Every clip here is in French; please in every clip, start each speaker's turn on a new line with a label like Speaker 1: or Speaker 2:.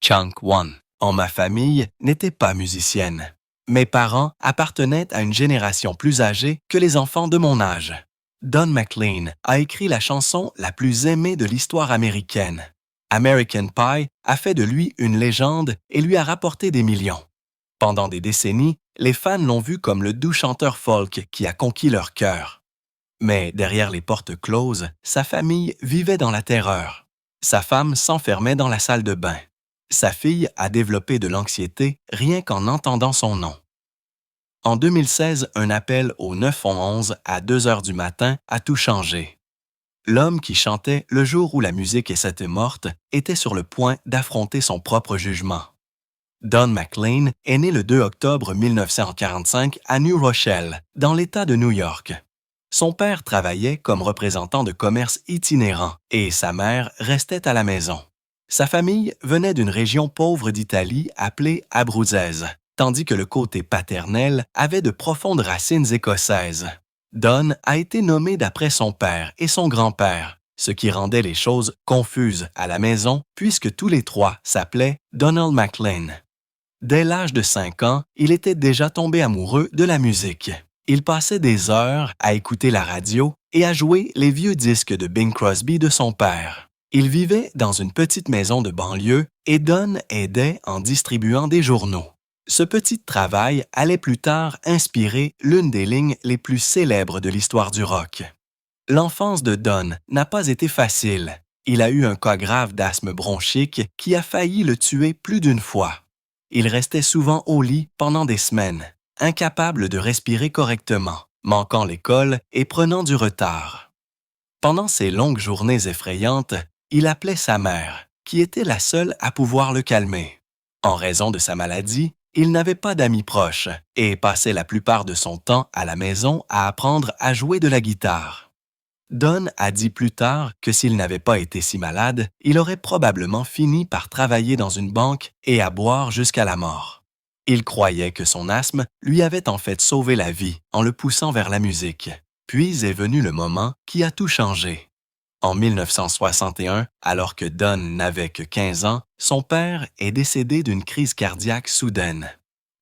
Speaker 1: Chunk One. En ma famille n'était pas musicienne. Mes parents appartenaient à une génération plus âgée que les enfants de mon âge. Don McLean a écrit la chanson la plus aimée de l'histoire américaine. American Pie a fait de lui une légende et lui a rapporté des millions. Pendant des décennies, les fans l'ont vu comme le doux chanteur folk qui a conquis leur cœur. Mais derrière les portes closes, sa famille vivait dans la terreur. Sa femme s'enfermait dans la salle de bain. Sa fille a développé de l'anxiété rien qu'en entendant son nom. En 2016, un appel au 911 à 2 heures du matin a tout changé. L'homme qui chantait le jour où la musique s'était morte était sur le point d'affronter son propre jugement. Don McLean est né le 2 octobre 1945 à New Rochelle, dans l'État de New York. Son père travaillait comme représentant de commerce itinérant et sa mère restait à la maison. Sa famille venait d'une région pauvre d'Italie appelée Abruzzese, tandis que le côté paternel avait de profondes racines écossaises. Don a été nommé d'après son père et son grand-père, ce qui rendait les choses confuses à la maison puisque tous les trois s'appelaient Donald McLean. Dès l'âge de 5 ans, il était déjà tombé amoureux de la musique. Il passait des heures à écouter la radio et à jouer les vieux disques de Bing Crosby de son père. Il vivait dans une petite maison de banlieue et Don aidait en distribuant des journaux. Ce petit travail allait plus tard inspirer l'une des lignes les plus célèbres de l'histoire du rock. L'enfance de Don n'a pas été facile. Il a eu un cas grave d'asthme bronchique qui a failli le tuer plus d'une fois. Il restait souvent au lit pendant des semaines, incapable de respirer correctement, manquant l'école et prenant du retard. Pendant ces longues journées effrayantes, il appelait sa mère, qui était la seule à pouvoir le calmer. En raison de sa maladie, il n'avait pas d'amis proches et passait la plupart de son temps à la maison à apprendre à jouer de la guitare. Don a dit plus tard que s'il n'avait pas été si malade, il aurait probablement fini par travailler dans une banque et à boire jusqu'à la mort. Il croyait que son asthme lui avait en fait sauvé la vie en le poussant vers la musique. Puis est venu le moment qui a tout changé. En 1961, alors que Don n'avait que 15 ans, son père est décédé d'une crise cardiaque soudaine.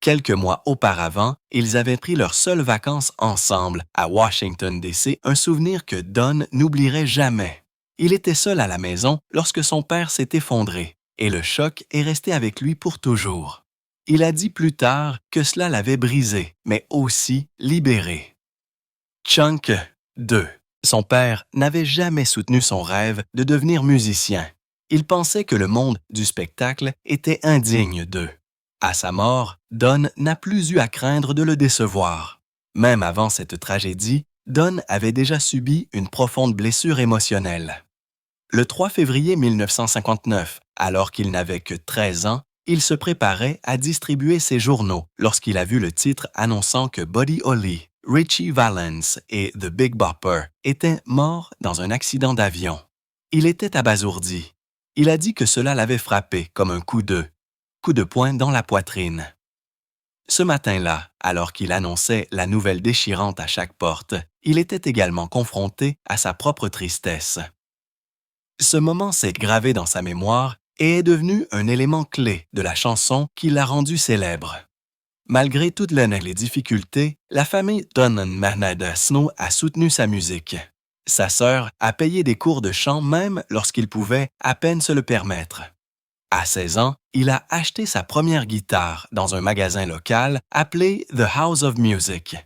Speaker 1: Quelques mois auparavant, ils avaient pris leurs seules vacances ensemble à Washington, D.C., un souvenir que Don n'oublierait jamais. Il était seul à la maison lorsque son père s'est effondré et le choc est resté avec lui pour toujours. Il a dit plus tard que cela l'avait brisé, mais aussi libéré. Chunk 2. Son père n'avait jamais soutenu son rêve de devenir musicien. Il pensait que le monde du spectacle était indigne d'eux. À sa mort, Don n'a plus eu à craindre de le décevoir. Même avant cette tragédie, Don avait déjà subi une profonde blessure émotionnelle. Le 3 février 1959, alors qu'il n'avait que 13 ans, il se préparait à distribuer ses journaux lorsqu'il a vu le titre annonçant que Buddy Holly, Ritchie Valens et The Big Bopper étaient morts dans un accident d'avion. Il était abasourdi. Il a dit que cela l'avait frappé comme un coup de poing dans la poitrine. Ce matin-là, alors qu'il annonçait la nouvelle déchirante à chaque porte, il était également confronté à sa propre tristesse. Ce moment s'est gravé dans sa mémoire et est devenu un élément clé de la chanson qui l'a rendu célèbre. Malgré toutes les difficultés, la famille Don Manadasno a soutenu sa musique. Sa sœur a payé des cours de chant même lorsqu'il pouvait à peine se le permettre. À 16 ans, il a acheté sa première guitare dans un magasin local appelé The House of Music.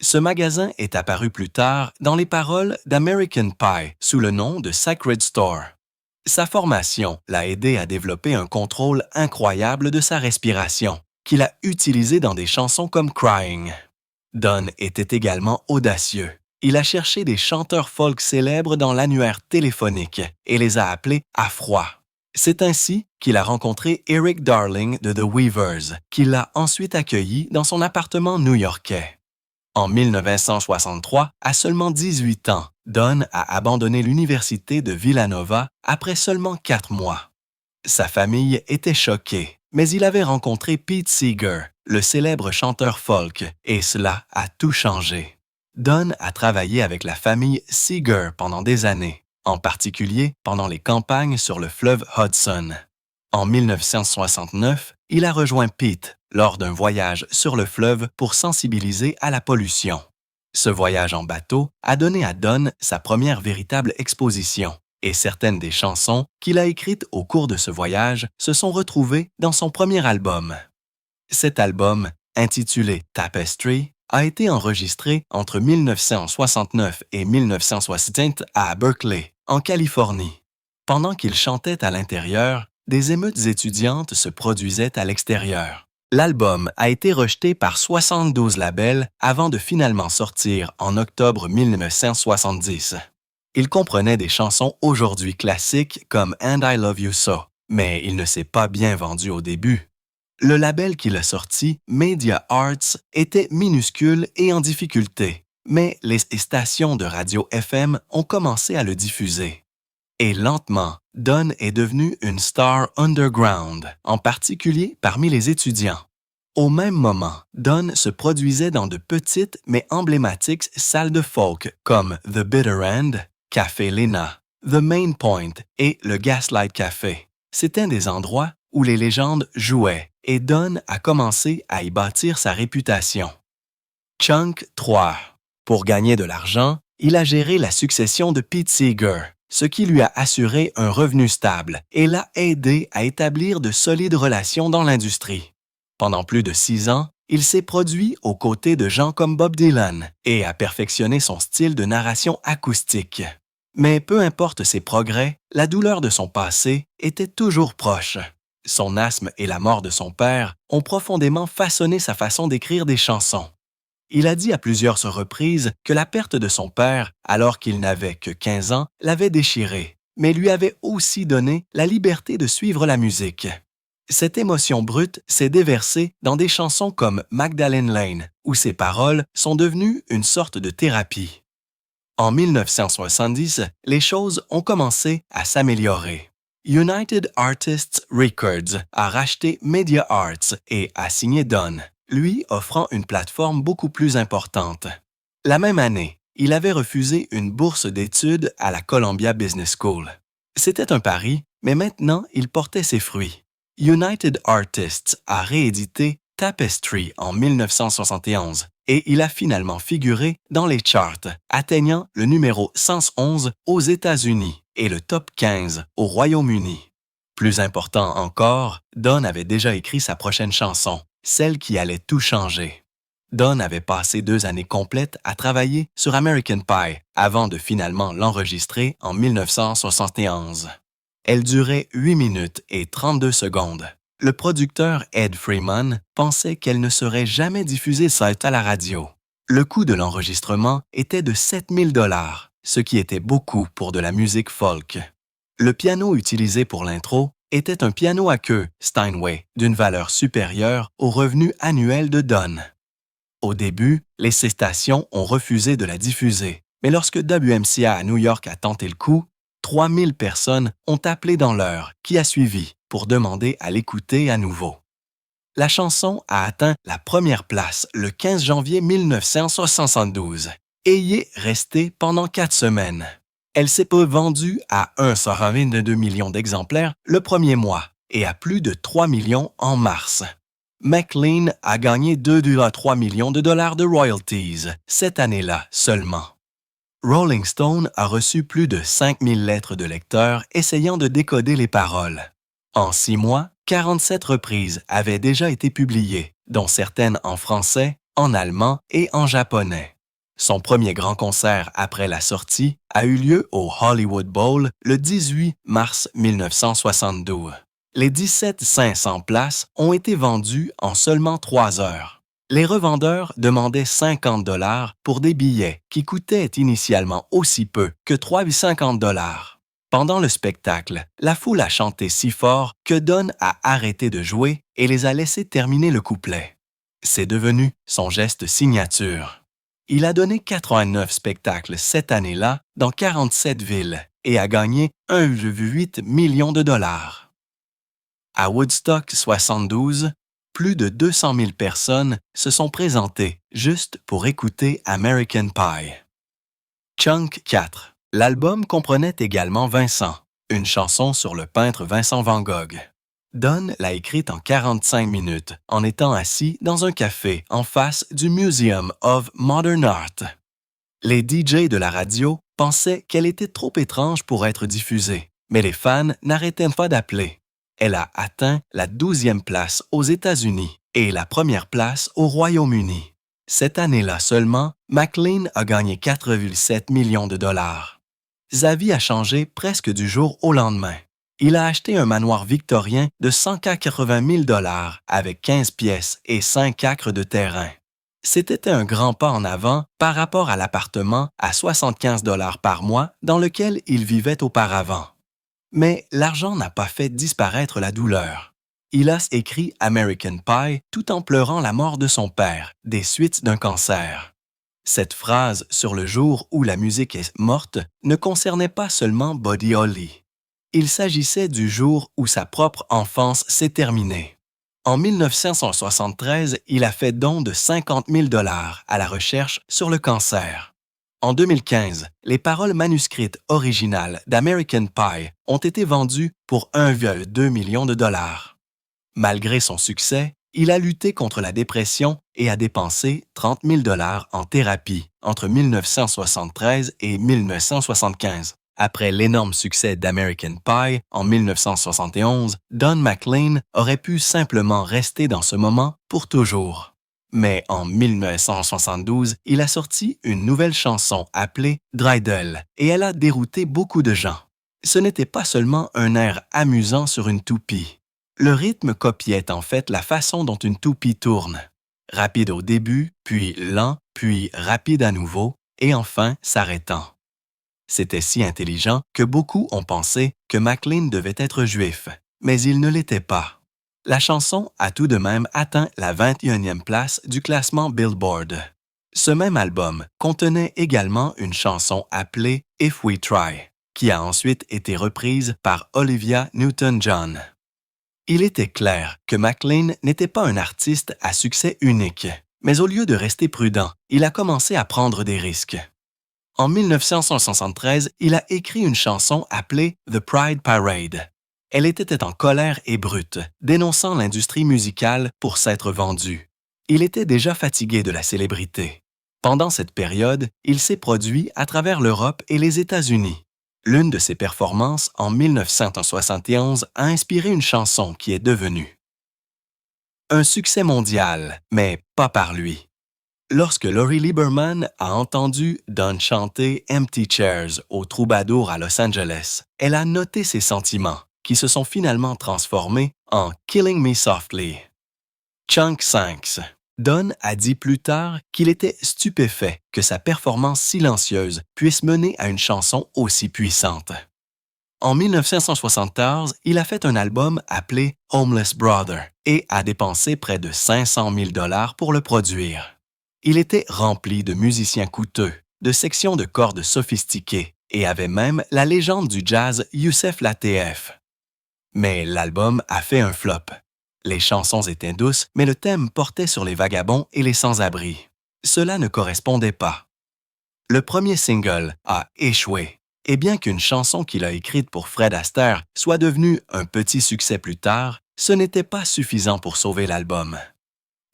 Speaker 1: Ce magasin est apparu plus tard dans les paroles d'American Pie sous le nom de Sacred Store. Sa formation l'a aidé à développer un contrôle incroyable de sa respiration, qu'il a utilisé dans des chansons comme Crying. Don était également audacieux. Il a cherché des chanteurs folk célèbres dans l'annuaire téléphonique et les a appelés à froid. C'est ainsi qu'il a rencontré Eric Darling de The Weavers, qui l'a ensuite accueilli dans son appartement new-yorkais. En 1963, à seulement 18 ans, Don a abandonné l'université de Villanova après seulement 4 mois. Sa famille était choquée, mais il avait rencontré Pete Seeger, le célèbre chanteur folk, et cela a tout changé. Don a travaillé avec la famille Seeger pendant des années, en particulier pendant les campagnes sur le fleuve Hudson. En 1969, il a rejoint Pete lors d'un voyage sur le fleuve pour sensibiliser à la pollution. Ce voyage en bateau a donné à Don sa première véritable exposition, et certaines des chansons qu'il a écrites au cours de ce voyage se sont retrouvées dans son premier album. Cet album, intitulé Tapestry, a été enregistré entre 1969 et 1960 à Berkeley, en Californie. Pendant qu'il chantait à l'intérieur, des émeutes étudiantes se produisaient à l'extérieur. L'album a été rejeté par 72 labels avant de finalement sortir en octobre 1970. Il comprenait des chansons aujourd'hui classiques comme And I Love You So, mais il ne s'est pas bien vendu au début. Le label qu'il a sorti, Media Arts, était minuscule et en difficulté, mais les stations de radio FM ont commencé à le diffuser. Et lentement, Don est devenu une star underground, en particulier parmi les étudiants. Au même moment, Don se produisait dans de petites mais emblématiques salles de folk comme The Bitter End, Café Lena, The Main Point et le Gaslight Café. C'étaient des endroits où les légendes jouaient et Don a commencé à y bâtir sa réputation. Chunk 3. Pour gagner de l'argent, il a géré la succession de Pete Seeger, ce qui lui a assuré un revenu stable et l'a aidé à établir de solides relations dans l'industrie. Pendant plus de 6 ans, il s'est produit aux côtés de gens comme Bob Dylan et a perfectionné son style de narration acoustique. Mais peu importe ses progrès, la douleur de son passé était toujours proche. Son asthme et la mort de son père ont profondément façonné sa façon d'écrire des chansons. Il a dit à plusieurs reprises que la perte de son père, alors qu'il n'avait que 15 ans, l'avait déchiré, mais lui avait aussi donné la liberté de suivre la musique. Cette émotion brute s'est déversée dans des chansons comme Magdalene Lane, où ses paroles sont devenues une sorte de thérapie. En 1970, les choses ont commencé à s'améliorer. United Artists Records a racheté Media Arts et a signé Don, lui offrant une plateforme beaucoup plus importante. La même année, il avait refusé une bourse d'études à la Columbia Business School. C'était un pari, mais maintenant il portait ses fruits. United Artists a réédité Tapestry en 1971 et il a finalement figuré dans les charts, atteignant le numéro 111 aux États-Unis et le top 15 au Royaume-Uni. Plus important encore, Don avait déjà écrit sa prochaine chanson, celle qui allait tout changer. Don avait passé 2 années complètes à travailler sur American Pie avant de finalement l'enregistrer en 1971. Elle durait 8 minutes et 32 secondes. Le producteur Ed Freeman pensait qu'elle ne serait jamais diffusée à la radio. Le coût de l'enregistrement était de 7 000 $, ce qui était beaucoup pour de la musique folk. Le piano utilisé pour l'intro était un piano à queue Steinway d'une valeur supérieure au revenu annuel de Don. Au début, les stations ont refusé de la diffuser, mais lorsque WMCA à New York a tenté le coup, 3000 personnes ont appelé dans l'heure qui a suivi pour demander à l'écouter à nouveau. La chanson a atteint la première place le 15 janvier 1972 et y est restée pendant 4 semaines. Elle s'est vendue à 1,22 million d'exemplaires le premier mois et à plus de 3 millions en mars. McLean a gagné 2,3 millions de dollars de royalties cette année-là seulement. Rolling Stone a reçu plus de 5000 lettres de lecteurs essayant de décoder les paroles. En 6 mois, 47 reprises avaient déjà été publiées, dont certaines en français, en allemand et en japonais. Son premier grand concert après la sortie a eu lieu au Hollywood Bowl le 18 mars 1972. Les 17 500 places ont été vendues en seulement 3 heures. Les revendeurs demandaient 50 $ pour des billets qui coûtaient initialement aussi peu que 350 $. Pendant le spectacle, la foule a chanté si fort que Don a arrêté de jouer et les a laissés terminer le couplet. C'est devenu son geste signature. Il a donné 89 spectacles cette année-là dans 47 villes et a gagné 1,8 million de $. À Woodstock 72, plus de 200 000 personnes se sont présentées juste pour écouter American Pie. Chunk 4. L'album comprenait également Vincent, une chanson sur le peintre Vincent Van Gogh. Don l'a écrite en 45 minutes, en étant assis dans un café en face du Museum of Modern Art. Les DJ de la radio pensaient qu'elle était trop étrange pour être diffusée, mais les fans n'arrêtaient pas d'appeler. Elle a atteint la 12e place aux États-Unis et la première place au Royaume-Uni. Cette année-là seulement, McLean a gagné 4,7 millions de dollars. Sa vie a changé presque du jour au lendemain. Il a acheté un manoir victorien de 180 000 dollars avec 15 pièces et 5 acres de terrain. C'était un grand pas en avant par rapport à l'appartement à 75 dollars par mois dans lequel il vivait auparavant. Mais l'argent n'a pas fait disparaître la douleur. Il a écrit American Pie tout en pleurant la mort de son père, des suites d'un cancer. Cette phrase sur le jour où la musique est morte ne concernait pas seulement Buddy Holly. Il s'agissait du jour où sa propre enfance s'est terminée. En 1973, il a fait don de 50 000 dollars à la recherche sur le cancer. En 2015, les paroles manuscrites originales d'American Pie ont été vendues pour 1,2 million de dollars. Malgré son succès, il a lutté contre la dépression et a dépensé 30 000 dollars en thérapie entre 1973 et 1975. Après l'énorme succès d'American Pie en 1971, Don McLean aurait pu simplement rester dans ce moment pour toujours. Mais en 1972, il a sorti une nouvelle chanson appelée Dreidel et elle a dérouté beaucoup de gens. Ce n'était pas seulement un air amusant sur une toupie. Le rythme copiait en fait la façon dont une toupie tourne. Rapide au début, puis lent, puis rapide à nouveau, et enfin s'arrêtant. C'était si intelligent que beaucoup ont pensé que McLean devait être juif, mais il ne l'était pas. La chanson a tout de même atteint la 21e place du classement Billboard. Ce même album contenait également une chanson appelée If We Try, qui a ensuite été reprise par Olivia Newton-John. Il était clair que McLean n'était pas un artiste à succès unique, mais au lieu de rester prudent, il a commencé à prendre des risques. En 1973, il a écrit une chanson appelée The Pride Parade. Elle était en colère et brute, dénonçant l'industrie musicale pour s'être vendue. Il était déjà fatigué de la célébrité. Pendant cette période, il s'est produit à travers l'Europe et les États-Unis. L'une de ses performances en 1971 a inspiré une chanson qui est devenue un succès mondial, mais pas par lui. Lorsque Laurie Lieberman a entendu Don chanter Empty Chairs au Troubadour à Los Angeles, elle a noté ses sentiments, qui se sont finalement transformés en Killing Me Softly. Chunk Sanks. Don a dit plus tard qu'il était stupéfait que sa performance silencieuse puisse mener à une chanson aussi puissante. En 1974, il a fait un album appelé Homeless Brother et a dépensé près de 500 000 dollars pour le produire. Il était rempli de musiciens coûteux, de sections de cordes sophistiquées et avait même la légende du jazz Youssef Lateef. Mais l'album a fait un flop. Les chansons étaient douces, mais le thème portait sur les vagabonds et les sans-abri. Cela ne correspondait pas. Le premier single a échoué, et bien qu'une chanson qu'il a écrite pour Fred Astaire soit devenue un petit succès plus tard, ce n'était pas suffisant pour sauver l'album.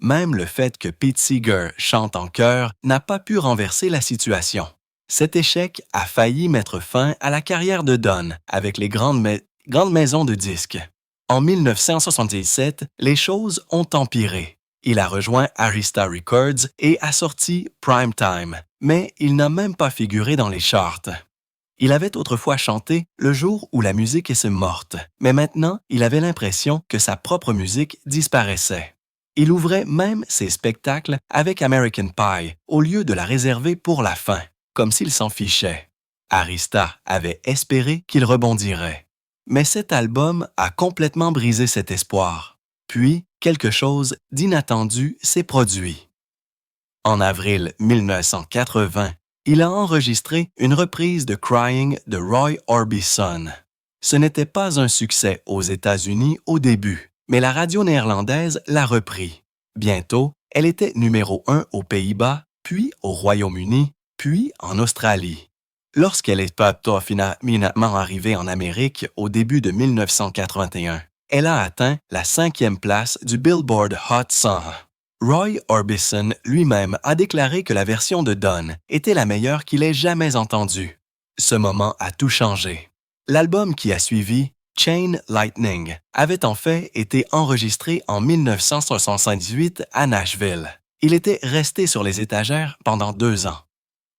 Speaker 1: Même le fait que Pete Seeger chante en chœur n'a pas pu renverser la situation. Cet échec a failli mettre fin à la carrière de Don avec les grandes maisons de disques. En 1977, les choses ont empiré. Il a rejoint Arista Records et a sorti Prime Time, mais il n'a même pas figuré dans les charts. Il avait autrefois chanté le jour où la musique est morte, mais maintenant, il avait l'impression que sa propre musique disparaissait. Il ouvrait même ses spectacles avec American Pie au lieu de la réserver pour la fin, comme s'il s'en fichait. Arista avait espéré qu'il rebondirait. Mais cet album a complètement brisé cet espoir. Puis, quelque chose d'inattendu s'est produit. En avril 1980, il a enregistré une reprise de Crying de Roy Orbison. Ce n'était pas un succès aux États-Unis au début, mais la radio néerlandaise l'a repris. Bientôt, elle était numéro 1 aux Pays-Bas, puis au Royaume-Uni, puis en Australie. Lorsqu'elle est finalement arrivée en Amérique au début de 1981, Elle a atteint la 5e place du Billboard Hot 100. Roy Orbison lui-même a déclaré que la version de Dawn était la meilleure qu'il ait jamais entendue. Ce moment a tout changé. L'album qui a suivi, Chain Lightning, avait en fait été enregistré en 1978 à Nashville. Il était resté sur les étagères pendant 2 ans.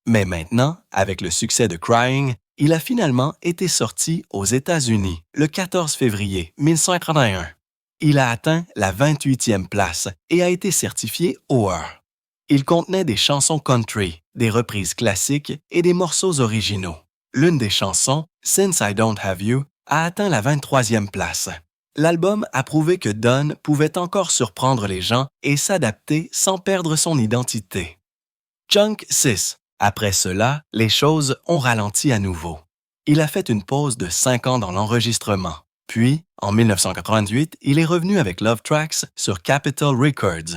Speaker 1: Mais maintenant, avec le succès de Crying, il a finalement été sorti aux États-Unis le 14 février 1931. Il a atteint la 28e place et a été certifié Or. Il contenait des chansons country, des reprises classiques et des morceaux originaux. L'une des chansons, Since I Don't Have You, a atteint la 23e place. L'album a prouvé que Dawn pouvait encore surprendre les gens et s'adapter sans perdre son identité. Chunk 6. Après cela, les choses ont ralenti à nouveau. Il a fait une pause de 5 ans dans l'enregistrement. Puis, en 1988, il est revenu avec Love Tracks sur Capitol Records.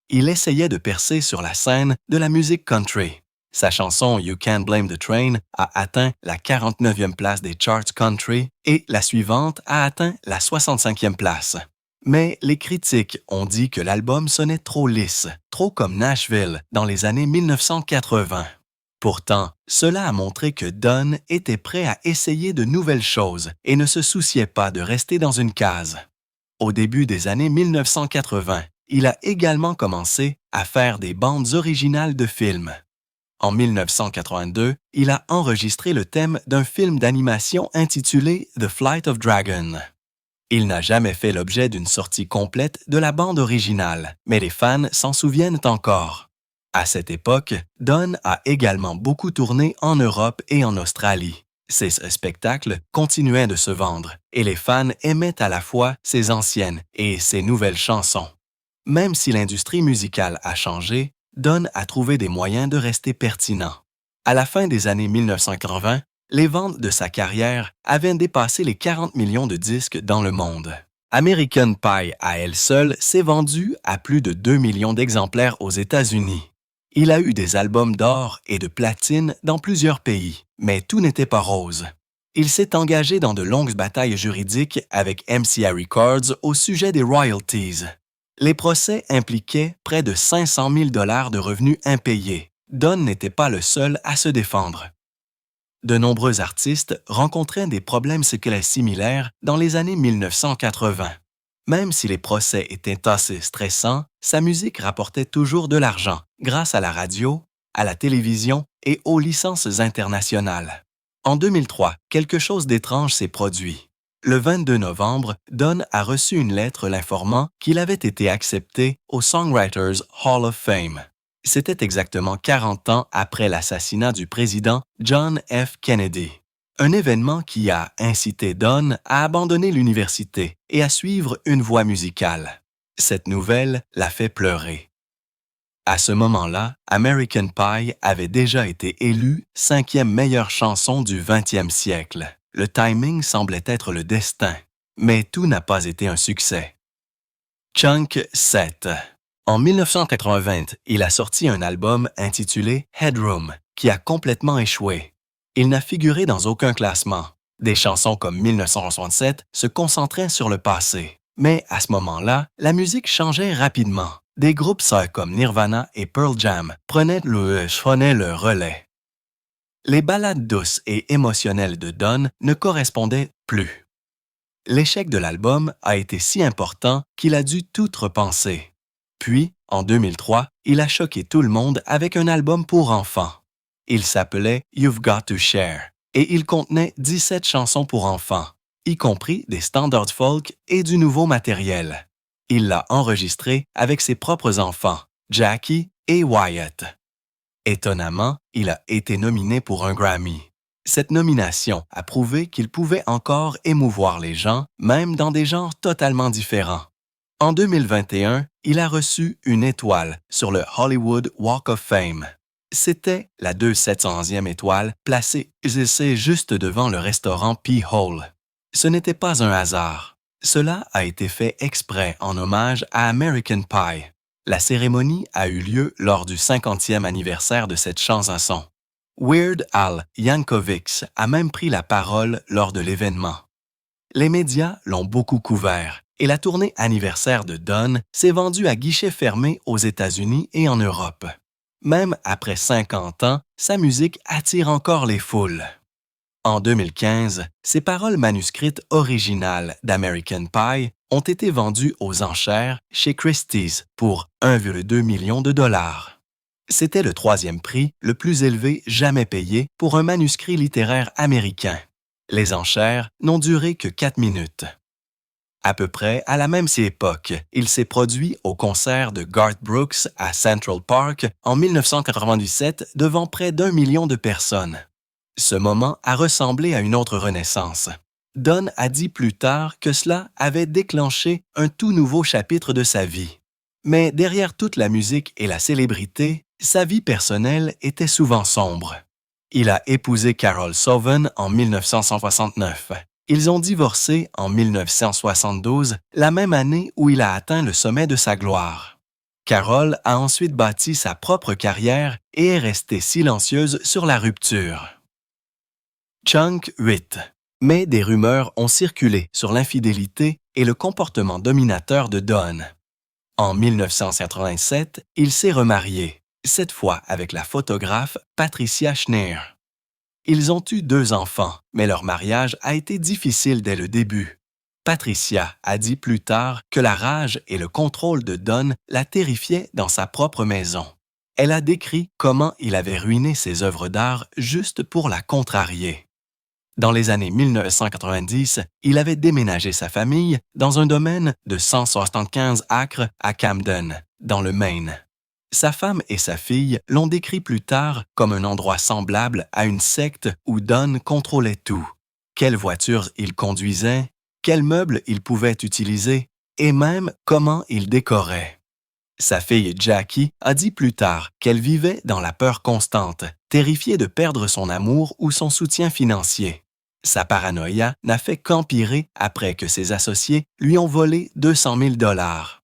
Speaker 1: Il essayait de percer sur la scène de la musique country. Sa chanson You Can't Blame the Train a atteint la 49e place des charts country et la suivante a atteint la 65e place. Mais les critiques ont dit que l'album sonnait trop lisse, trop comme Nashville dans les années 1980. Pourtant, cela a montré que Dawn était prêt à essayer de nouvelles choses et ne se souciait pas de rester dans une case. Au début des années 1980, il a également commencé à faire des bandes originales de films. En 1982, il a enregistré le thème d'un film d'animation intitulé The Flight of Dragon. Il n'a jamais fait l'objet d'une sortie complète de la bande originale, mais les fans s'en souviennent encore. À cette époque, Dawn a également beaucoup tourné en Europe et en Australie. Ses spectacles continuaient de se vendre et les fans aimaient à la fois ses anciennes et ses nouvelles chansons. Même si l'industrie musicale a changé, Dawn a trouvé des moyens de rester pertinent. À la fin des années 1980, les ventes de sa carrière avaient dépassé les 40 millions de disques dans le monde. American Pie à elle seule s'est vendue à plus de 2 millions d'exemplaires aux États-Unis. Il a eu des albums d'or et de platine dans plusieurs pays, mais tout n'était pas rose. Il s'est engagé dans de longues batailles juridiques avec MCA Records au sujet des royalties. Les procès impliquaient près de 500 000 $ de revenus impayés. Dawn n'était pas le seul à se défendre. De nombreux artistes rencontraient des problèmes similaires dans les années 1980. Même si les procès étaient assez stressants, sa musique rapportait toujours de l'argent grâce à la radio, à la télévision et aux licences internationales. En 2003, quelque chose d'étrange s'est produit. Le 22 novembre, Dawn a reçu une lettre l'informant qu'il avait été accepté au Songwriters Hall of Fame. C'était exactement 40 ans après l'assassinat du président John F. Kennedy. Un événement qui a incité Dawn à abandonner l'université et à suivre une voie musicale. Cette nouvelle l'a fait pleurer. À ce moment-là, American Pie avait déjà été élue 5e meilleure chanson du 20e siècle. Le timing semblait être le destin, mais tout n'a pas été un succès. Chunk 7. En 1980, il a sorti un album intitulé Headroom, qui a complètement échoué. Il n'a figuré dans aucun classement. Des chansons comme 1967 se concentraient sur le passé. Mais à ce moment-là, la musique changeait rapidement. Des groupes comme Nirvana et Pearl Jam prenaient le relais. Les ballades douces et émotionnelles de Dawn ne correspondaient plus. L'échec de l'album a été si important qu'il a dû tout repenser. Puis, en 2003, il a choqué tout le monde avec un album pour enfants. Il s'appelait You've Got to Share et il contenait 17 chansons pour enfants, y compris des standards folk et du nouveau matériel. Il l'a enregistré avec ses propres enfants, Jackie et Wyatt. Étonnamment, il a été nominé pour un Grammy. Cette nomination a prouvé qu'il pouvait encore émouvoir les gens, même dans des genres totalement différents. En 2021, il a reçu une étoile sur le Hollywood Walk of Fame. C'était la 200e étoile placée juste devant le restaurant P-Hole. Ce n'était pas un hasard. Cela a été fait exprès en hommage à American Pie. La cérémonie a eu lieu lors du 50e anniversaire de cette chanson. Weird Al Yankovic a même pris la parole lors de l'événement. les médias l'ont beaucoup couvert et la tournée anniversaire de Don s'est vendue à guichet fermé aux États-Unis et en Europe. Même après 50 ans, sa musique attire encore les foules. En 2015, ses paroles manuscrites originales d'American Pie ont été vendues aux enchères chez Christie's pour 1,2 million de dollars. C'était le troisième prix le plus élevé jamais payé pour un manuscrit littéraire américain. Les enchères n'ont duré que 4 minutes. À peu près à la même époque, il s'est produit au concert de Garth Brooks à Central Park en 1997 devant près d'1 million de personnes. Ce moment a ressemblé à une autre renaissance. Don a dit plus tard que cela avait déclenché un tout nouveau chapitre de sa vie. Mais derrière toute la musique et la célébrité, sa vie personnelle était souvent sombre. Il a épousé Carol Soven en 1969. Ils ont divorcé en 1972, la même année où il a atteint le sommet de sa gloire. Carol a ensuite bâti sa propre carrière et est restée silencieuse sur la rupture. Chunk 8. Mais des rumeurs ont circulé sur l'infidélité et le comportement dominateur de Don. En 1987, il s'est remarié, cette fois avec la photographe Patricia Schneer. Ils ont eu 2 enfants, mais leur mariage a été difficile dès le début. Patricia a dit plus tard que la rage et le contrôle de Don la terrifiaient dans sa propre maison. Elle a décrit comment il avait ruiné ses œuvres d'art juste pour la contrarier. Dans les années 1990, il avait déménagé sa famille dans un domaine de 175 acres à Camden, dans le Maine. Sa femme et sa fille l'ont décrit plus tard comme un endroit semblable à une secte où Don contrôlait tout. Quelle voiture il conduisait, quels meubles il pouvait utiliser et même comment il décorait. Sa fille Jackie a dit plus tard qu'elle vivait dans la peur constante, terrifiée de perdre son amour ou son soutien financier. Sa paranoïa n'a fait qu'empirer après que ses associés lui ont volé 200 000 $.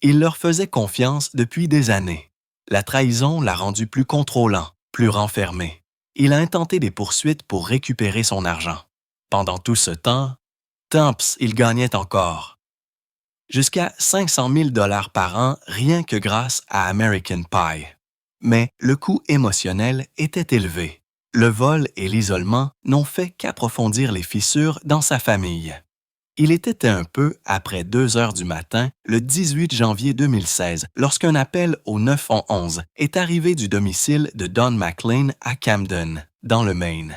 Speaker 1: Il leur faisait confiance depuis des années. La trahison l'a rendu plus contrôlant, plus renfermé. Il a intenté des poursuites pour récupérer son argent. Pendant tout ce temps, il gagnait encore. Jusqu'à 500 000 $ par an rien que grâce à American Pie. Mais le coût émotionnel était élevé. Le vol et l'isolement n'ont fait qu'approfondir les fissures dans sa famille. Il était un peu après 2 heures du matin, le 18 janvier 2016, lorsqu'un appel au 911 est arrivé du domicile de Don McLean à Camden, dans le Maine.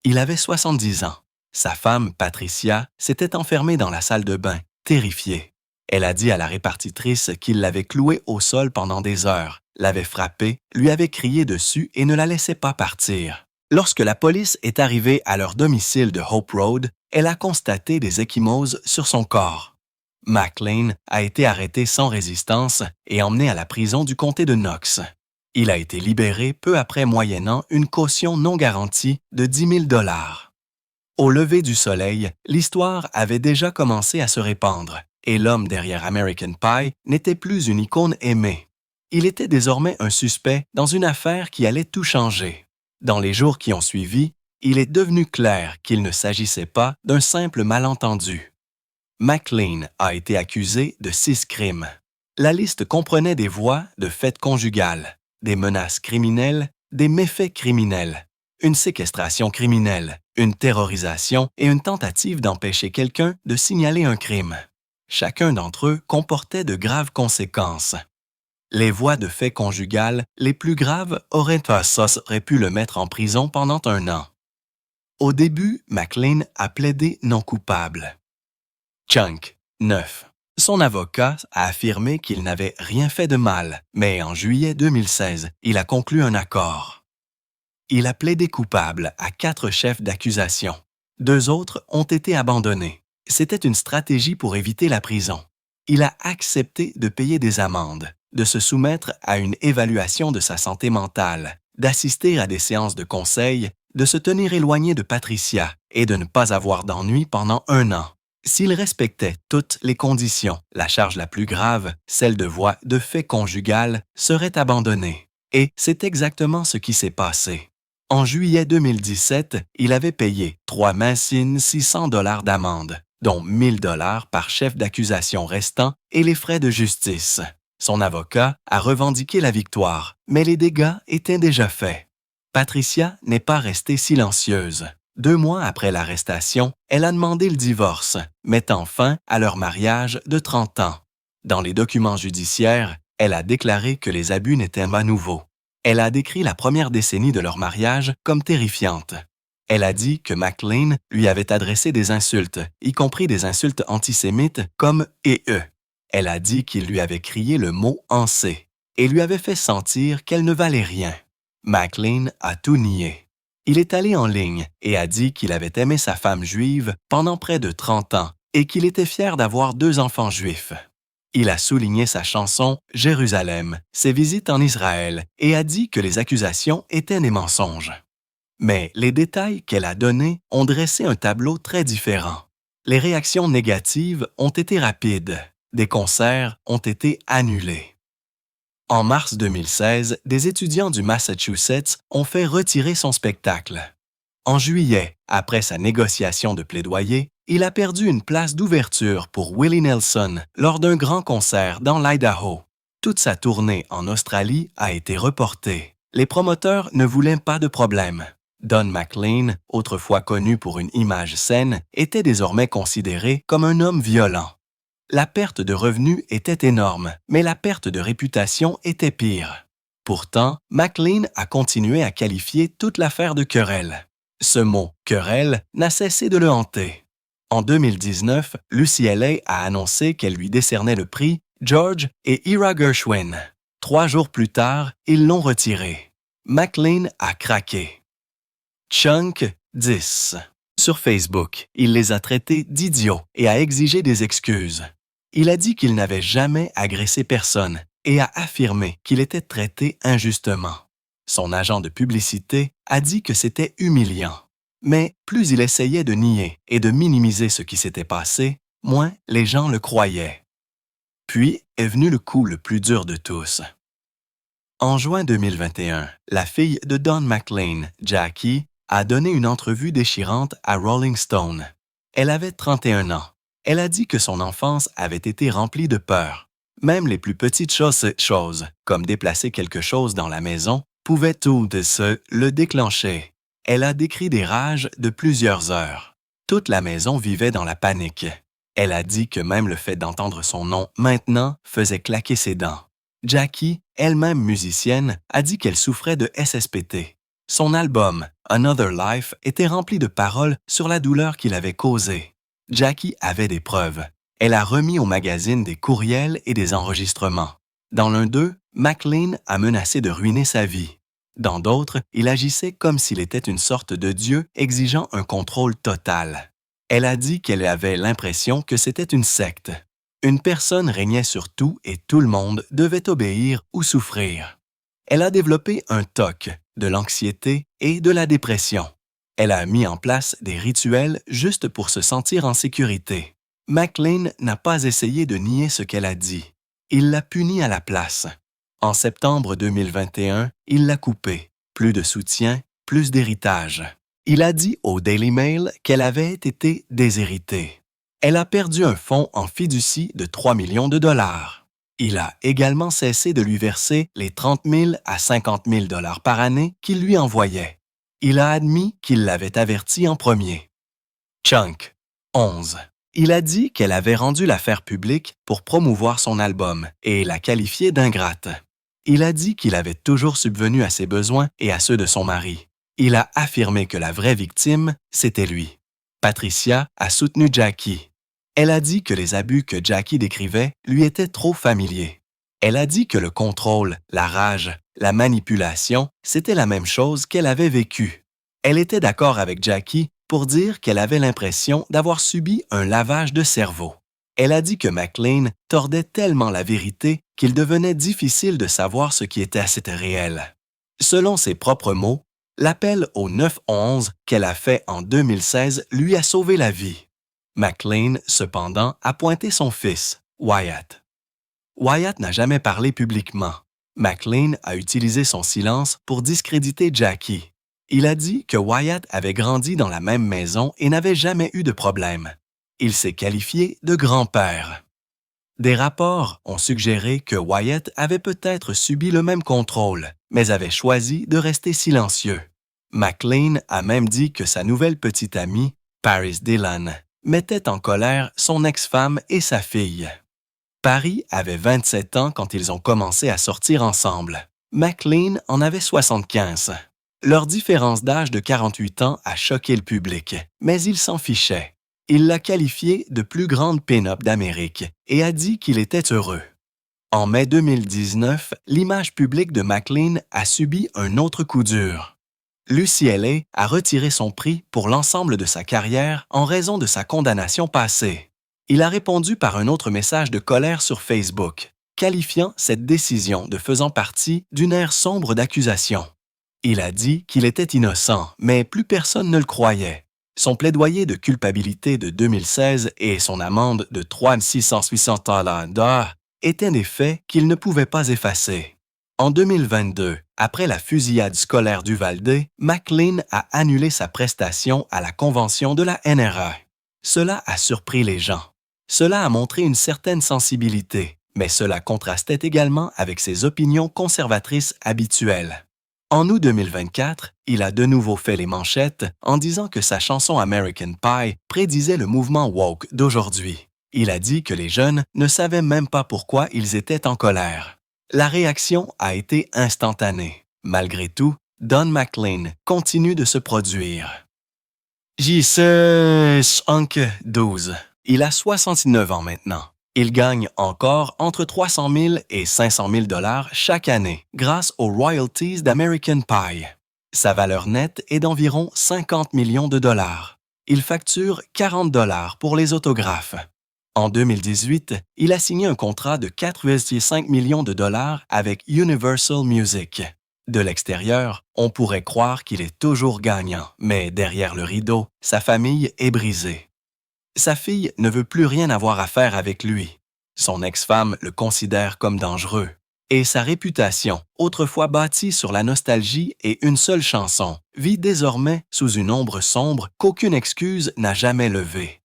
Speaker 1: Il avait 70 ans. Sa femme, Patricia, s'était enfermée dans la salle de bain, terrifiée. Elle a dit à la répartitrice qu'il l'avait clouée au sol pendant des heures, l'avait frappée, lui avait crié dessus et ne la laissait pas partir. Lorsque la police est arrivée à leur domicile de Hope Road, elle a constaté des ecchymoses sur son corps. McLean a été arrêté sans résistance et emmené à la prison du comté de Knox. Il a été libéré peu après moyennant une caution non garantie de 10 000 $. Au lever du soleil, l'histoire avait déjà commencé à se répandre et l'homme derrière American Pie n'était plus une icône aimée. Il était désormais un suspect dans une affaire qui allait tout changer. Dans les jours qui ont suivi, il est devenu clair qu'il ne s'agissait pas d'un simple malentendu. McLean a été accusé de 6 crimes. La liste comprenait des voies de fait conjugal, des menaces criminelles, des méfaits criminels, une séquestration criminelle, une terrorisation et une tentative d'empêcher quelqu'un de signaler un crime. Chacun d'entre eux comportait de graves conséquences. Les voies de fait conjugal les plus graves auraient pu le mettre en prison pendant 1 an. Au début, McLean a plaidé non coupable. Chunk 9. Son avocat a affirmé qu'il n'avait rien fait de mal, mais en juillet 2016, il a conclu un accord. Il a plaidé coupable à 4 chefs d'accusation. 2 autres ont été abandonnés. C'était une stratégie pour éviter la prison. Il a accepté de payer des amendes, de se soumettre à une évaluation de sa santé mentale, d'assister à des séances de conseil, de se tenir éloigné de Patricia et de ne pas avoir d'ennui pendant 1 an. S'il respectait toutes les conditions, la charge la plus grave, celle de voie de fait conjugal, serait abandonnée. Et c'est exactement ce qui s'est passé. En juillet 2017, il avait payé 3 600 $ d'amende, dont 1 000 $ par chef d'accusation restant et les frais de justice. Son avocat a revendiqué la victoire, mais les dégâts étaient déjà faits. Patricia n'est pas restée silencieuse. 2 mois après l'arrestation, elle a demandé le divorce, mettant fin à leur mariage de 30 ans. Dans les documents judiciaires, elle a déclaré que les abus n'étaient pas nouveaux. Elle a décrit la première décennie de leur mariage comme terrifiante. Elle a dit que McLean lui avait adressé des insultes, y compris des insultes antisémites comme « et eux ». Elle a dit qu'il lui avait crié le mot « ancé » et lui avait fait sentir qu'elle ne valait rien. McLean a tout nié. Il est allé en ligne et a dit qu'il avait aimé sa femme juive pendant près de 30 ans et qu'il était fier d'avoir 2 enfants juifs. Il a souligné sa chanson « Jérusalem », ses visites en Israël et a dit que les accusations étaient des mensonges. Mais les détails qu'elle a donnés ont dressé un tableau très différent. Les réactions négatives ont été rapides. Des concerts ont été annulés. En mars 2016, des étudiants du Massachusetts ont fait retirer son spectacle. En juillet, après sa négociation de plaidoyer, il a perdu une place d'ouverture pour Willie Nelson lors d'un grand concert dans l'Idaho. Toute sa tournée en Australie a été reportée. Les promoteurs ne voulaient pas de problème. Don McLean, autrefois connu pour une image saine, était désormais considéré comme un homme violent. La perte de revenus était énorme, mais la perte de réputation était pire. Pourtant, McLean a continué à qualifier toute l'affaire de querelle. Ce mot « querelle » n'a cessé de le hanter. En 2019, l'UCLA a annoncé qu'elle lui décernait le prix George et Ira Gershwin. 3 jours plus tard, ils l'ont retiré. McLean a craqué. Chunk 10. Sur Facebook, il les a traités d'idiots et a exigé des excuses. Il a dit qu'il n'avait jamais agressé personne et a affirmé qu'il était traité injustement. Son agent de publicité a dit que c'était humiliant. Mais plus il essayait de nier et de minimiser ce qui s'était passé, moins les gens le croyaient. Puis est venu le coup le plus dur de tous. En juin 2021, la fille de Don McLean, Jackie, a donné une entrevue déchirante à Rolling Stone. Elle avait 31 ans. Elle a dit que son enfance avait été remplie de peur. Même les plus petites choses, comme déplacer quelque chose dans la maison, pouvaient tout de se le déclencher. Elle a décrit des rages de plusieurs heures. Toute la maison vivait dans la panique. Elle a dit que même le fait d'entendre son nom maintenant faisait claquer ses dents. Jackie, elle-même musicienne, a dit qu'elle souffrait de SSPT. Son album, Another Life, était rempli de paroles sur la douleur qu'il avait causée. Jackie avait des preuves. Elle a remis au magazine des courriels et des enregistrements. Dans l'un d'eux, McLean a menacé de ruiner sa vie. Dans d'autres, il agissait comme s'il était une sorte de dieu exigeant un contrôle total. Elle a dit qu'elle avait l'impression que c'était une secte. Une personne régnait sur tout et tout le monde devait obéir ou souffrir. Elle a développé un TOC, de l'anxiété et de la dépression. Elle a mis en place des rituels juste pour se sentir en sécurité. McLean n'a pas essayé de nier ce qu'elle a dit. Il l'a punie à la place. En septembre 2021, il l'a coupée. Plus de soutien, plus d'héritage. Il a dit au Daily Mail qu'elle avait été déshéritée. Elle a perdu un fonds en fiducie de 3 millions de dollars. Il a également cessé de lui verser les 30 000 à 50 000 $ par année qu'il lui envoyait. Il a admis qu'il l'avait averti en premier. Chunk 11. Il a dit qu'elle avait rendu l'affaire publique pour promouvoir son album et l'a qualifiée d'ingrate. Il a dit qu'il avait toujours subvenu à ses besoins et à ceux de son mari. Il a affirmé que la vraie victime, c'était lui. Patricia a soutenu Jackie. Elle a dit que les abus que Jackie décrivait lui étaient trop familiers. Elle a dit que le contrôle, la rage, la manipulation, c'était la même chose qu'elle avait vécue. Elle était d'accord avec Jackie pour dire qu'elle avait l'impression d'avoir subi un lavage de cerveau. Elle a dit que McLean tordait tellement la vérité qu'il devenait difficile de savoir ce qui était réel. Selon ses propres mots, l'appel au 911 qu'elle a fait en 2016 lui a sauvé la vie. McLean, cependant, a pointé son fils, Wyatt. Wyatt n'a jamais parlé publiquement. McLean a utilisé son silence pour discréditer Jackie. Il a dit que Wyatt avait grandi dans la même maison et n'avait jamais eu de problème. Il s'est qualifié de grand-père. Des rapports ont suggéré que Wyatt avait peut-être subi le même contrôle, mais avait choisi de rester silencieux. McLean a même dit que sa nouvelle petite amie, Paris Dillon, mettait en colère son ex-femme et sa fille. Paris avait 27 ans quand ils ont commencé à sortir ensemble. McLean en avait 75. Leur différence d'âge de 48 ans a choqué le public, mais il s'en fichait. Il l'a qualifié de plus grande pin-up d'Amérique et a dit qu'il était heureux. En mai 2019, l'image publique de McLean a subi un autre coup dur. l'UCLA a retiré son prix pour l'ensemble de sa carrière en raison de sa condamnation passée. Il a répondu par un autre message de colère sur Facebook, qualifiant cette décision de faisant partie d'une ère sombre d'accusations. Il a dit qu'il était innocent, mais plus personne ne le croyait. Son plaidoyer de culpabilité de 2016 et son amende de $3 660 étaient des faits qu'il ne pouvait pas effacer. En 2022, après la fusillade scolaire d'Uvalde, McLean a annulé sa prestation à la convention de la NRA. Cela a surpris les gens. Cela a montré une certaine sensibilité, mais cela contrastait également avec ses opinions conservatrices habituelles. En août 2024, il a de nouveau fait les manchettes en disant que sa chanson American Pie prédisait le mouvement woke d'aujourd'hui. Il a dit que les jeunes ne savaient même pas pourquoi ils étaient en colère. La réaction a été instantanée. Malgré tout, Don McLean continue de se produire. Jesus Hunk 12. Il a 69 ans maintenant. Il gagne encore entre 300 000 et 500 000 $ chaque année grâce aux royalties d'American Pie. Sa valeur nette est d'environ 50 millions de dollars. Il facture 40 $ pour les autographes. En 2018, il a signé un contrat de 4,5 millions de dollars avec Universal Music. De l'extérieur, on pourrait croire qu'il est toujours gagnant, mais derrière le rideau, sa famille est brisée. Sa fille ne veut plus rien avoir à faire avec lui. Son ex-femme le considère comme dangereux. Et sa réputation, autrefois bâtie sur la nostalgie et une seule chanson, vit désormais sous une ombre sombre qu'aucune excuse n'a jamais levée.